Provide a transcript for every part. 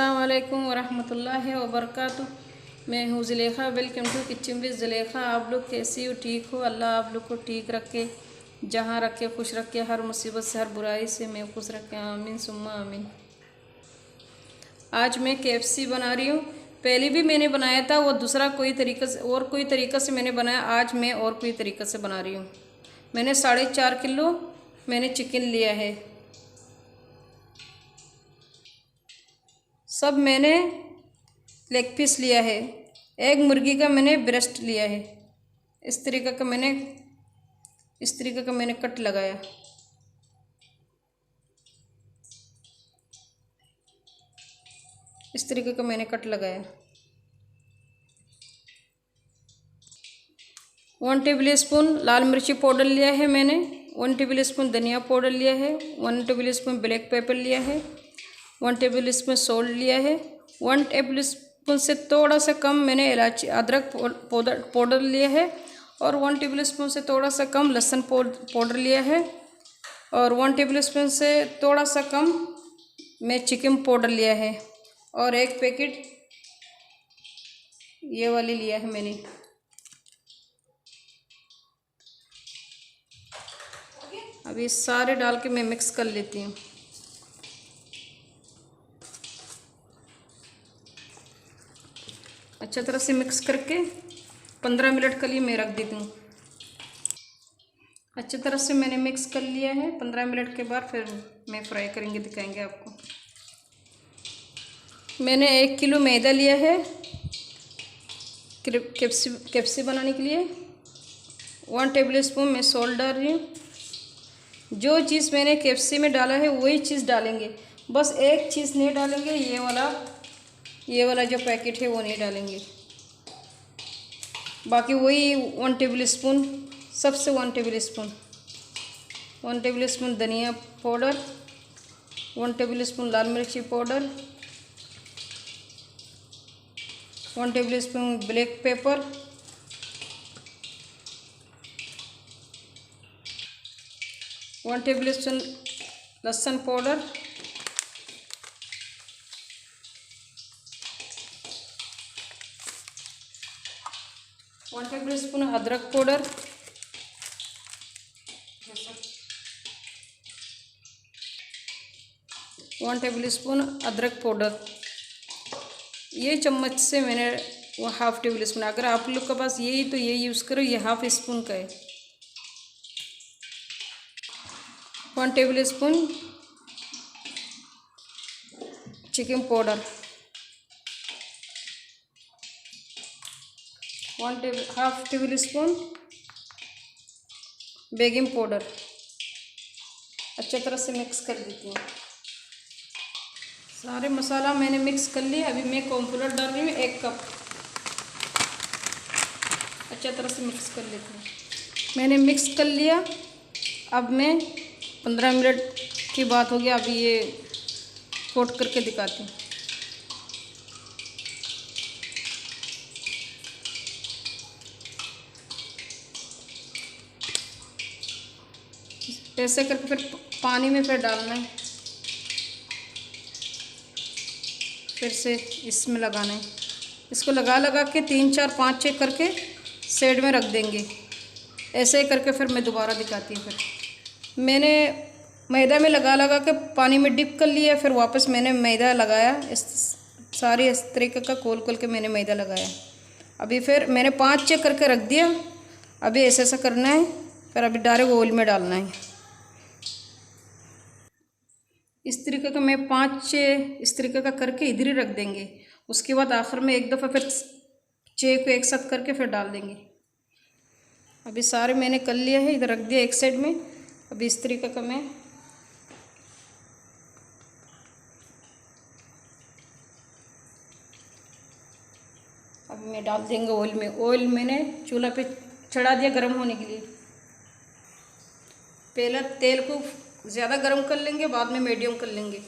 अस्सलाम वालेकुम वरहमतुल्लाहि वबरकातुह। मैं हूँ Zulekha. Welcome to kitchen with Zulekha. आप लोग कैसी हो? ठीक हो? अल्लाह आप लोग को ठीक रखे, जहाँ रखे खुश रखे, हर मुसीबत से हर बुराई से मैं खुश रखे, आमीन सुम्मा आमीन। आज मैं KFC बना रही हूँ। पहले भी मैंने बनाया था, वो दूसरा कोई तरीका से मैंने बनाया। आज मैं और कोई तरीका से बना रही हूँ। मैंने 4.5 किलो मैंने चिकन लिया है। सब मैंने लेग पीस लिया है। एक मुर्गी का मैंने ब्रेस्ट लिया है। इस तरीके का मैंने कट लगाया। इस तरीके का मैंने कट लगाया। 1 टेबल स्पून लाल मिर्ची पाउडर लिया है मैंने। 1 टेबल स्पून धनिया पाउडर लिया है। 1 टेबल स्पून ब्लैक पेपर लिया है। 1 टेबल स्पून सॉल्ट लिया है। 1 टेबल स्पून से थोड़ा सा कम मैंने इलायची अदरक पाउडर लिया है। और 1 टेबल स्पून से थोड़ा सा कम लहसुन पाउडर लिया है। और 1 टेबल स्पून से थोड़ा सा कम मैं चिकन पाउडर लिया है। और एक पैकेट ये वाली लिया है मैंने। अभी सारे डाल के मैं मिक्स कर लेती हूँ। अच्छा तरह से मिक्स करके 15 मिनट के लिए मैं रख देती हूँ। अच्छी तरह से मैंने मिक्स कर लिया है। 15 मिनट के बाद फिर मैं फ्राई करेंगे, दिखाएंगे आपको। मैंने 1 किलो मैदा लिया है केफसी बनाने के लिए। 1 टेबल स्पून मैं सॉल्ट डाल रही हूँ। जो चीज़ मैंने केफसी में डाला है वही चीज़ डालेंगे, बस एक चीज़ नहीं डालेंगे, ये वाला जो पैकेट है वो नहीं डालेंगे। बाकी वही 1 टेबल स्पून, सबसे 1 टेबल स्पून, 1 टेबल स्पून धनिया पाउडर, 1 टेबल स्पून लाल मिर्ची powder, 1 table spoon black pepper, 1 table spoon लहसुन पाउडर, 1 टेबल स्पून अदरक पाउडर, 1 टेबल स्पून अदरक पाउडर। ये चम्मच से मैंने वो हाफ़ टेबल स्पून, अगर आप लोग के पास यही तो ये यूज़ करो, ये हाफ़ स्पून का है। 1 table spoon chicken powder, half table spoon baking powder. अच्छे तरह से मिक्स कर देती हूँ। सारे मसाला मैंने मिक्स कर लिया। अभी मैं कॉर्नफ्लोर डाल रही हूँ 1 कप। अच्छे तरह से मिक्स कर लेती हूँ। मैंने मिक्स कर लिया। अब मैं 15 मिनट की बात हो गया। अभी ये कोट करके दिखाती हूँ। ऐसे करके फिर पानी में फिर डालना है, फिर से इसमें लगाना है। इसको लगा के 3 4 5 6 करके साइड में रख देंगे। ऐसे ही करके फिर मैं दोबारा दिखाती हूँ। फिर मैंने मैदा में लगा के पानी में डिप कर लिया। फिर वापस मैंने मैदा लगाया। इस तरीके का खोल के मैंने मैदा लगाया। अभी फिर मैंने 5 6 करके रख दिया। अभी ऐसा करना है। फिर अभी डायरेक्ट ओवन में डालना है। इस तरीके का मैं 5 6 इस तरीके का करके इधर ही रख देंगे। उसके बाद आखिर में एक दफ़ा फिर 6 को एक साथ करके फिर डाल देंगे। अभी सारे मैंने कर लिया है, इधर रख दिया एक साइड में। अभी इस तरीके का मैं डाल देंगे ऑयल में। ऑयल मैंने चूल्हा पे चढ़ा दिया गर्म होने के लिए। पहले तेल को ज़्यादा गर्म कर लेंगे, बाद में मीडियम कर लेंगे।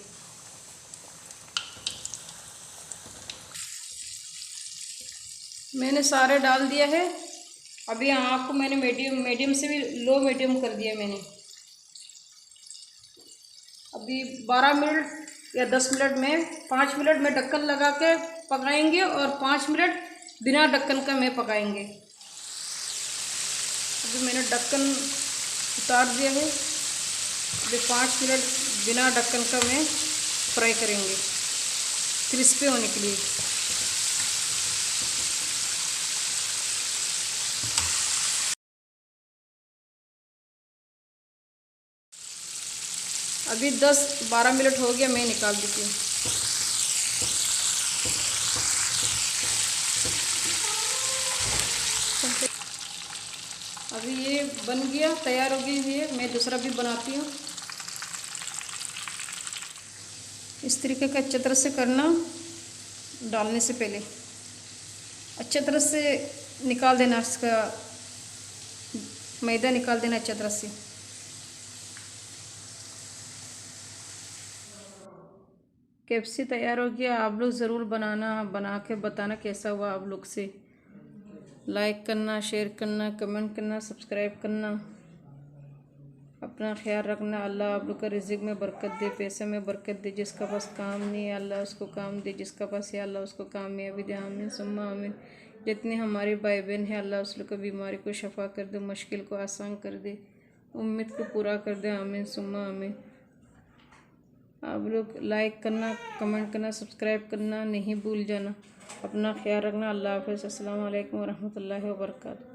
मैंने सारे डाल दिया है। अभी आँख को मैंने मीडियम से भी लो मीडियम कर दिया मैंने। अभी 12 मिनट या 10 मिनट में 5 मिनट में ढक्कन लगा के पकाएंगे और 5 मिनट बिना ढक्कन का में पकाएंगे। अभी मैंने ढक्कन उतार दिया है। अभी 5 मिनट बिना ढक्कन का में फ्राई करेंगे क्रिस्पी होने के लिए। अभी 10-12 मिनट हो गया, मैं निकाल देती हूँ। अभी ये बन गया, तैयार हो गई है। मैं दूसरा भी बनाती हूँ। इस तरीके का अच्छी तरह से करना। डालने से पहले अच्छी तरह से निकाल देना, इसका मैदा निकाल देना अच्छी तरह से। केएफसी तैयार हो गया। आप लोग ज़रूर बनाना, बना के बताना कैसा हुआ आप लोग से। लाइक करना, शेयर करना, कमेंट करना, सब्सक्राइब करना। अपना ख्याल रखना। अल्लाह आप लोग का रिज़्क़ में बरकत दे, पैसे में बरकत दे। जिसका पास काम नहीं है अल्लाह उसको काम दे, जिसका पास है अल्लाह उसको कामयाबी दे। आमीन सुम्मा आमीन। जितने हमारे भाई बहन हैं अल्लाह उस लोग को बीमारी को शफा कर दे, मुश्किल को आसान कर दे, उम्मीद को पूरा कर दे। आमीन सुम्मा आमीन। आप लोग लाइक करना, कमेंट करना, सब्सक्राइब करना नहीं भूल जाना। अपना ख्याल रखना। अल्लाह हाफ़िज़। अस्सलामु अलैकुम वरहमतुल्लाहि वबरकातुहू।